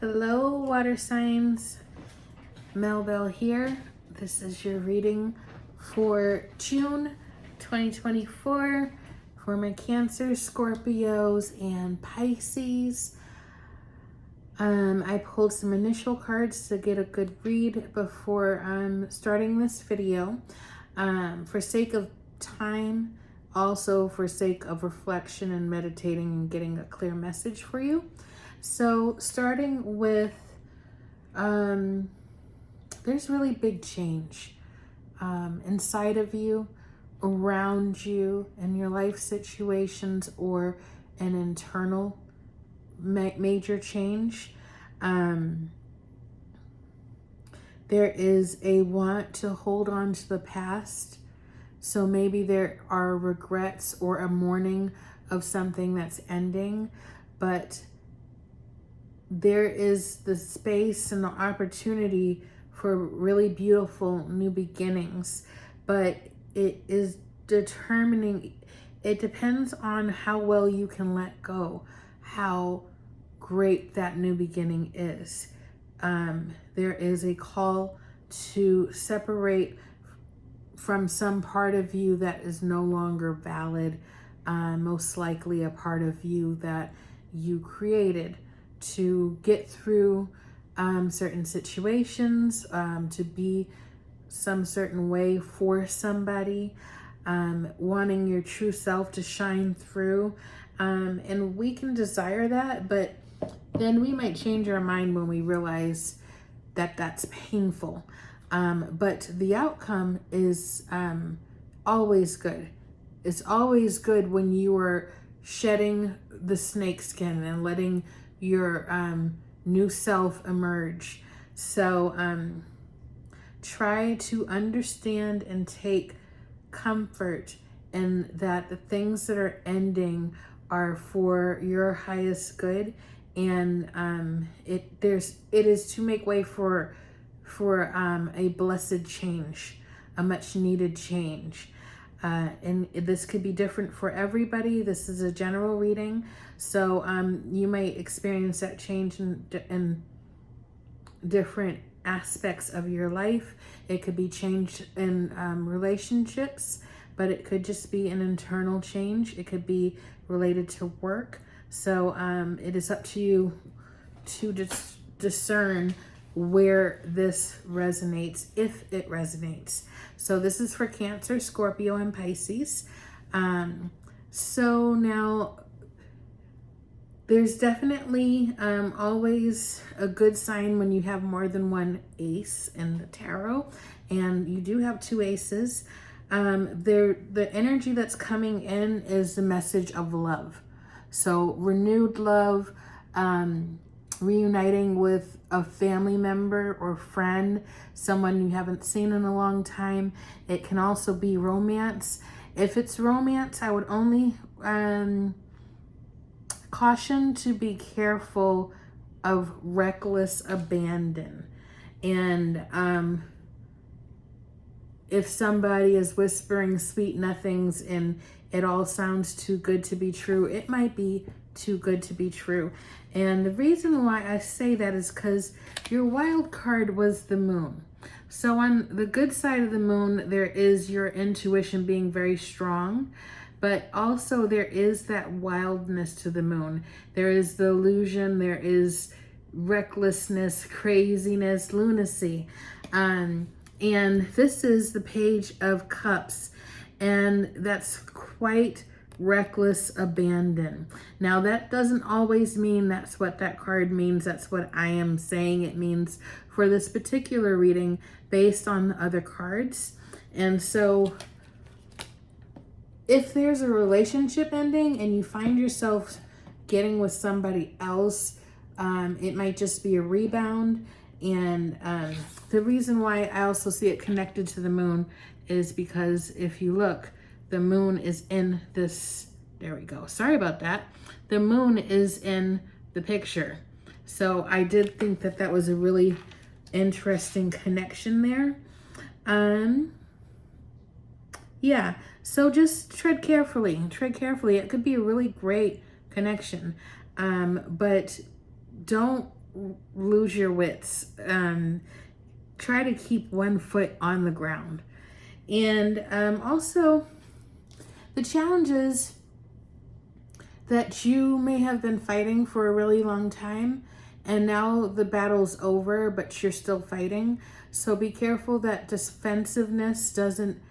Hello, water signs. Mel Bell here. This is your reading for June 2024 for my Cancer, Scorpios, and Pisces. I pulled some initial cards to get a good read before starting this video. For sake of time, also for sake of reflection and meditating and getting a clear message for you. So starting with, there's really big change inside of you, around you, in your life situations, or an internal major change. There is a want to hold on to the past. So maybe there are regrets or a mourning of something that's ending, but there is the space and the opportunity for really beautiful new beginnings. But it is determining, it depends on how well you can let go, how great that new beginning is. There is a call to separate from some part of you that is no longer valid, most likely a part of you that you created to get through certain situations, to be some certain way for somebody, wanting your true self to shine through. And we can desire that, but then we might change our mind when we realize that that's painful. But the outcome is always good. It's always good when you are shedding the snake skin and letting your new self emerge. So try to understand and take comfort in that the things that are ending are for your highest good, and it is to make way for a blessed change, a much needed change. And this could be different for everybody. This is a general reading. So you might experience that change in different aspects of your life. It could be changed in relationships, but it could just be an internal change. It could be related to work. So it is up to you to discern where this resonates, if it resonates. So this is for Cancer, Scorpio, and Pisces. So now there's definitely always a good sign when you have more than one ace in the tarot, and you do have two aces. The energy that's coming in is the message of love. So renewed love, reuniting with a family member or friend, someone you haven't seen in a long time. It can also be romance. If it's romance, I would only caution to be careful of reckless abandon. And if somebody is whispering sweet nothings and it all sounds too good to be true, it might be too good to be true. And the reason why I say that is because your wild card was the moon. So on the good side of the moon, there is your intuition being very strong, but also there is that wildness to the moon. There is the illusion, there is recklessness, craziness, lunacy. And this is the Page of Cups, and that's quite reckless abandon. Now that doesn't always mean that's what that card means. That's what I am saying it means for this particular reading based on the other cards. And so if there's a relationship ending and you find yourself getting with somebody else, it might just be a rebound. And the reason why I also see it connected to the moon is because if you look, the moon is in this, there we go. Sorry about that. The moon is in the picture. So I did think that that was a really interesting connection there. Yeah, so just tread carefully. It could be a really great connection. But don't lose your wits. Try to keep one foot on the ground. And also, the challenges that you may have been fighting for a really long time, and now the battle's over, but you're still fighting. So be careful that defensiveness doesn't,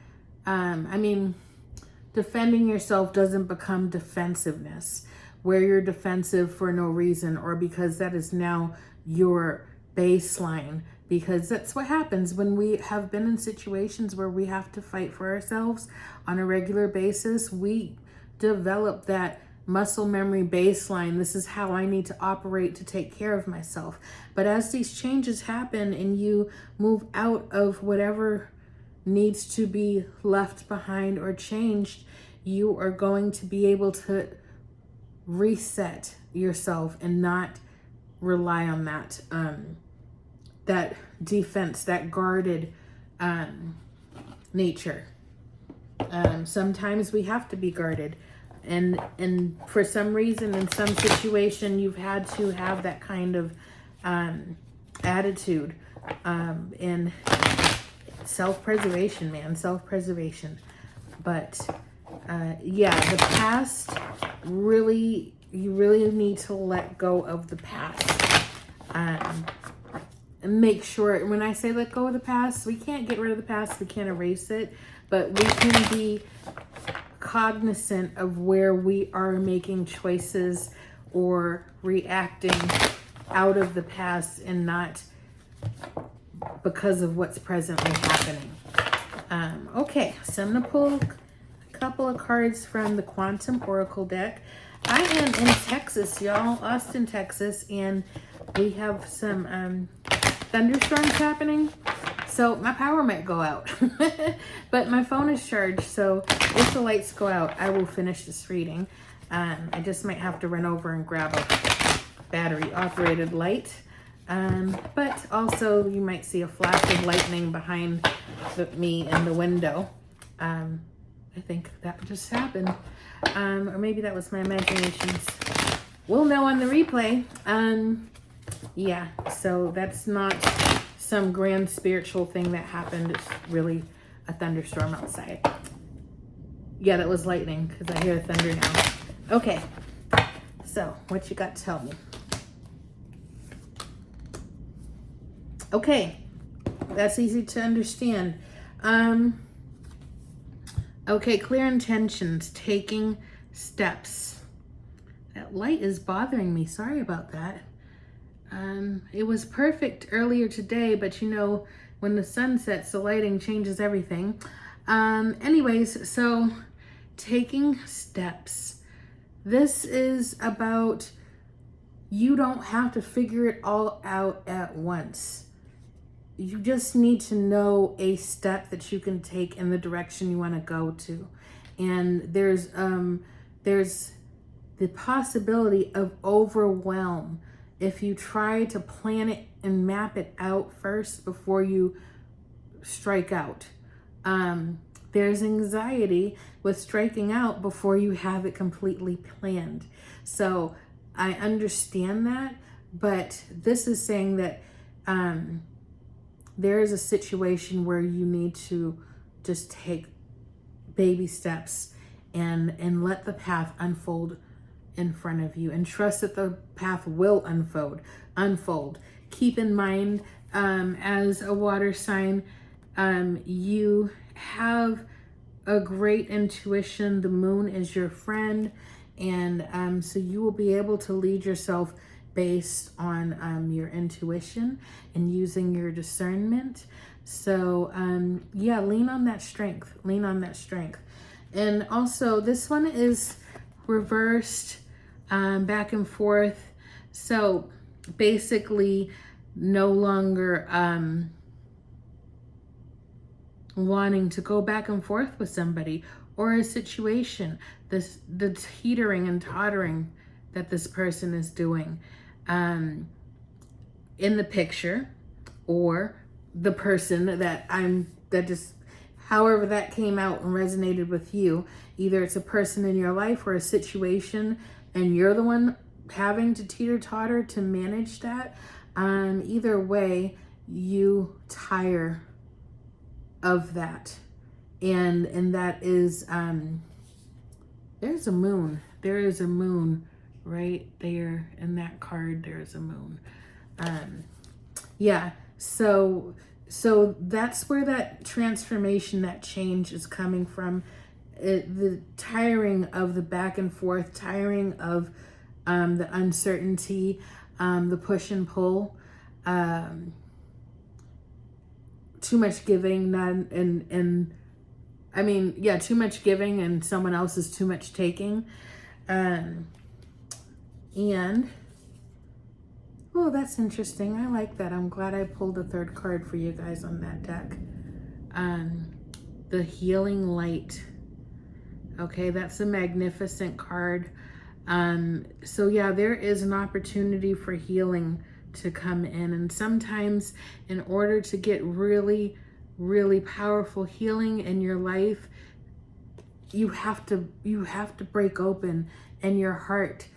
defending yourself doesn't become defensiveness, where you're defensive for no reason, or because that is now your baseline. Because that's what happens when we have been in situations where we have to fight for ourselves on a regular basis. We develop that muscle memory baseline. This is how I need to operate to take care of myself. But as these changes happen and you move out of whatever needs to be left behind or changed, you are going to be able to reset yourself and not rely on that that defense, that guarded nature. Sometimes we have to be guarded, and for some reason, in some situation, you've had to have that kind of attitude, and self-preservation, man, self-preservation. But the past, you really need to let go of the past. And make sure, when I say let go of the past, we can't get rid of the past, we can't erase it, but we can be cognizant of where we are making choices or reacting out of the past and not because of what's presently happening. Okay, so I'm going to pull a couple of cards from the Quantum Oracle deck. I am in Texas, y'all, Austin, Texas, and we have some thunderstorms happening, so my power might go out. But my phone is charged, so if the lights go out, I will finish this reading. I just might have to run over and grab a battery operated light, but also you might see a flash of lightning behind me in the window. I think that just happened, or maybe that was my imaginations. We'll know on the replay. Yeah, so that's not some grand spiritual thing that happened. It's really a thunderstorm outside. Yeah, that was lightning because I hear the thunder now. Okay, so what you got to tell me? Okay, that's easy to understand. Okay, clear intentions, taking steps. That light is bothering me. Sorry about that. It was perfect earlier today, but you know, when the sun sets, the lighting changes everything. Anyways, so taking steps. This is about, you don't have to figure it all out at once. You just need to know a step that you can take in the direction you want to go to. And there's the possibility of overwhelm if you try to plan it and map it out first before you strike out. There's anxiety with striking out before you have it completely planned. So I understand that, but this is saying that there is a situation where you need to just take baby steps and let the path unfold in front of you, and trust that the path will unfold. Keep in mind, as a water sign, you have a great intuition. The moon is your friend, and so you will be able to lead yourself based on your intuition and using your discernment. So lean on that strength. And also, this one is reversed, back and forth. So basically, no longer wanting to go back and forth with somebody or a situation. The teetering and tottering that this person is doing in the picture, or the person that just, however that came out and resonated with you. Either it's a person in your life or a situation, and you're the one having to teeter-totter to manage that. Either way, you tire of that. And that is, there's a moon. There is a moon right there in that card. There's a moon. Yeah, so that's where that transformation, that change is coming from. The tiring of the back and forth, tiring of the uncertainty, the push and pull, too much giving, too much giving and someone else is too much taking. And oh, that's interesting. I like that. I'm glad I pulled a third card for you guys on that deck. The Healing Light. Okay, that's a magnificent card. So yeah, there is an opportunity for healing to come in. And sometimes in order to get really, really powerful healing in your life, you have to break open, and your heart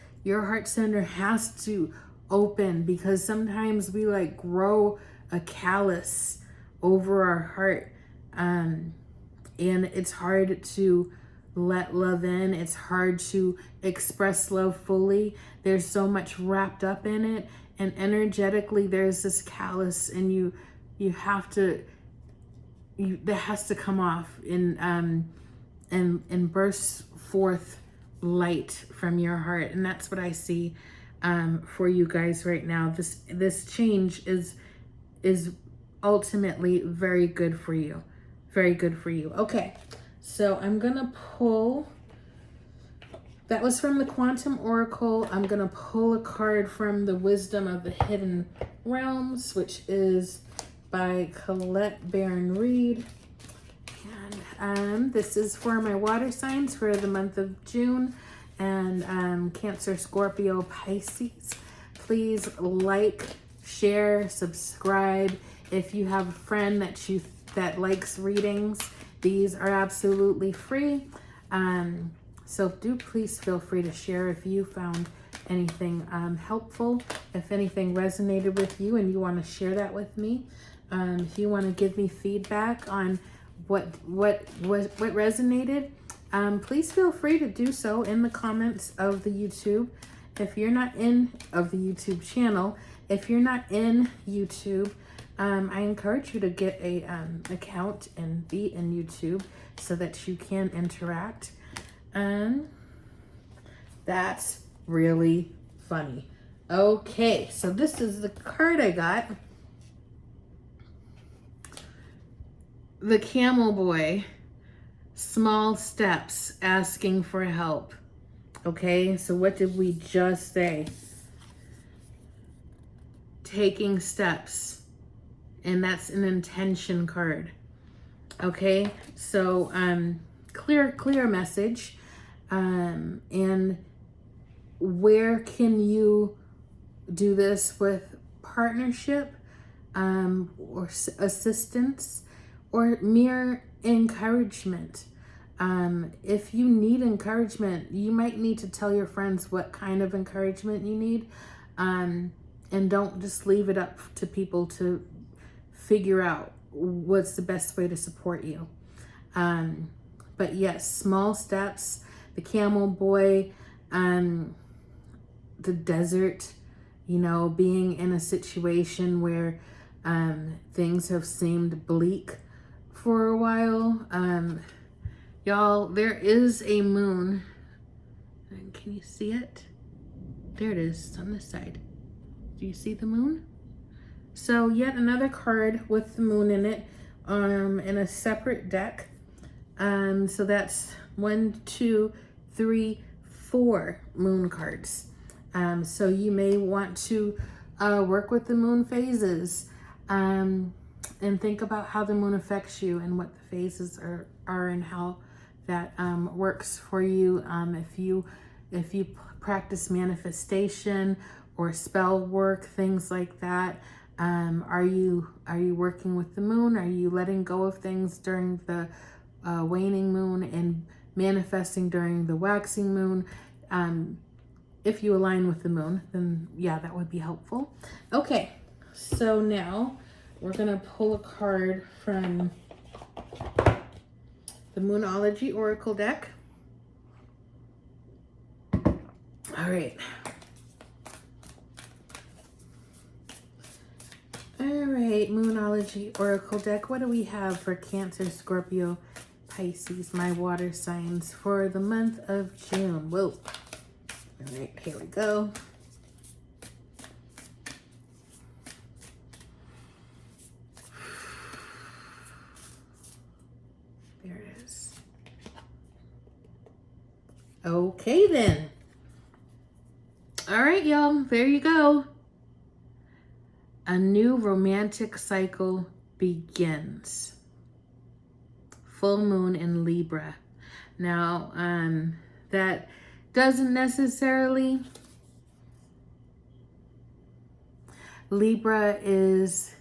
center has to open, because sometimes we like grow a callus over our heart, and it's hard to let love in. It's hard to express love fully. There's so much wrapped up in it, and energetically there's this callus, and you have to, that has to come off and burst forth light from your heart. And that's what I see for you guys right now. This change is ultimately very good for you. Very good for you. Okay, so I'm gonna pull, that was from the Quantum Oracle. I'm gonna pull a card from the Wisdom of the Hidden Realms, which is by Colette Baron Reed. And this is for my water signs for the month of June, and Cancer, Scorpio, Pisces. Please like, share, subscribe. If you have a friend that likes readings, these are absolutely free. So do please feel free to share if you found anything helpful, if anything resonated with you and you want to share that with me. If you want to give me feedback on what resonated, please feel free to do so in the comments of the YouTube. If you're not in of the YouTube channel, if you're not in YouTube, I encourage you to get a account and be in YouTube so that you can interact. That's really funny. Okay, so this is the card I got. The Camel Boy, small steps, asking for help. Okay, so what did we just say? Taking steps, and that's an intention card. Okay, so clear message. And where can you do this with partnership, or assistance, or mere encouragement? If you need encouragement, you might need to tell your friends what kind of encouragement you need, and don't just leave it up to people to figure out what's the best way to support you. But yes, small steps, the Camel Boy, the desert, being in a situation where things have seemed bleak for a while. Y'all, there is a moon. Can you see it? There it is on this side. Do you see the moon? So yet another card with the moon in it, in a separate deck. So that's 1, 2, 3, 4 moon cards. So you may want to work with the moon phases, and think about how the moon affects you and what the phases are and how that works for you. If you practice manifestation or spell work, things like that, are you working with the moon? Are you letting go of things during the waning moon and manifesting during the waxing moon? if you align with the moon, then yeah, that would be helpful. Okay, so now we're gonna pull a card from the Moonology Oracle deck. All right. All right, Moonology Oracle deck. What do we have for Cancer, Scorpio, Pisces, my water signs for the month of June? Whoa. All right, here we go. There it is. Okay, then. All right, y'all. There you go. A new romantic cycle begins. Full moon in Libra. Now, that doesn't necessarily... Libra is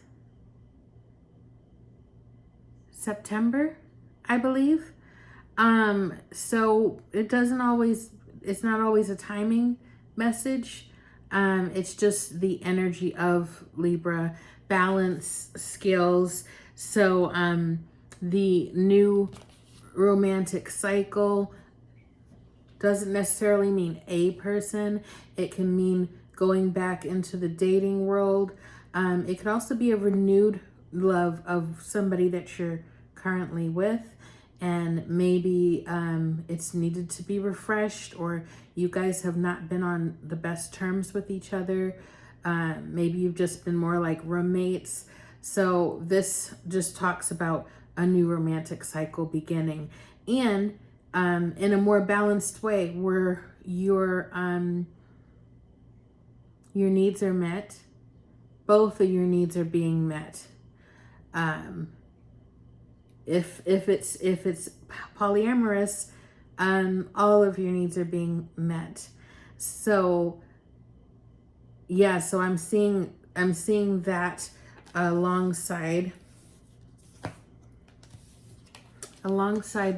September, I believe. So it doesn't always, it's not always a timing message. It's just the energy of Libra, balance, skills. So the new romantic cycle doesn't necessarily mean a person. It can mean going back into the dating world. It could also be a renewed love of somebody that you're currently with, and maybe it's needed to be refreshed, or you guys have not been on the best terms with each other. Maybe you've just been more like roommates. So this just talks about a new romantic cycle beginning, and in a more balanced way where your needs are met. Both of your needs are being met. If it's polyamorous, all of your needs are being met. So yeah, so I'm seeing that alongside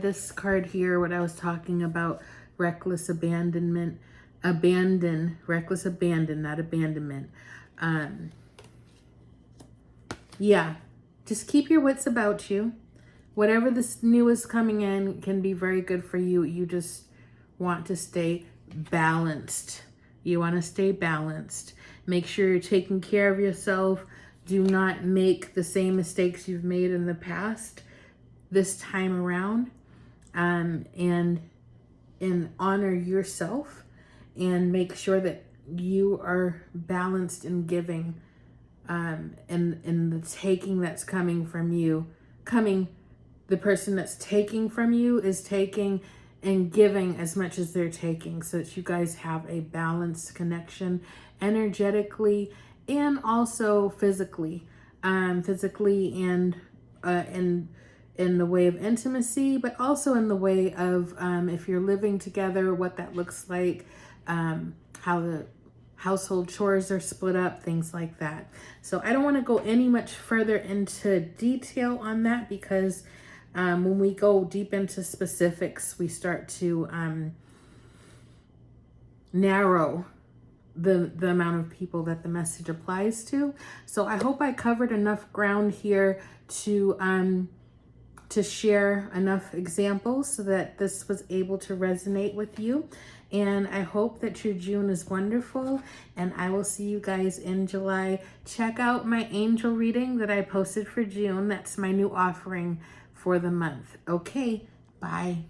this card here, what I was talking about, reckless abandonment, reckless abandon, not abandonment. Yeah, just keep your wits about you. Whatever this new is coming in can be very good for you. You just want to stay balanced. You want to stay balanced. Make sure you're taking care of yourself. Do not make the same mistakes you've made in the past this time around. And honor yourself, and make sure that you are balanced in giving, and the taking that's coming from you. The person that's taking from you is taking and giving as much as they're taking, so that you guys have a balanced connection energetically and also physically. Physically and in the way of intimacy, but also in the way of if you're living together, what that looks like, how the household chores are split up, things like that. So I don't want to go any much further into detail on that, because when we go deep into specifics, we start to narrow the amount of people that the message applies to. So I hope I covered enough ground here to share enough examples so that this was able to resonate with you. And I hope that your June is wonderful, and I will see you guys in July. Check out my angel reading that I posted for June. That's my new offering for the month. Okay, bye.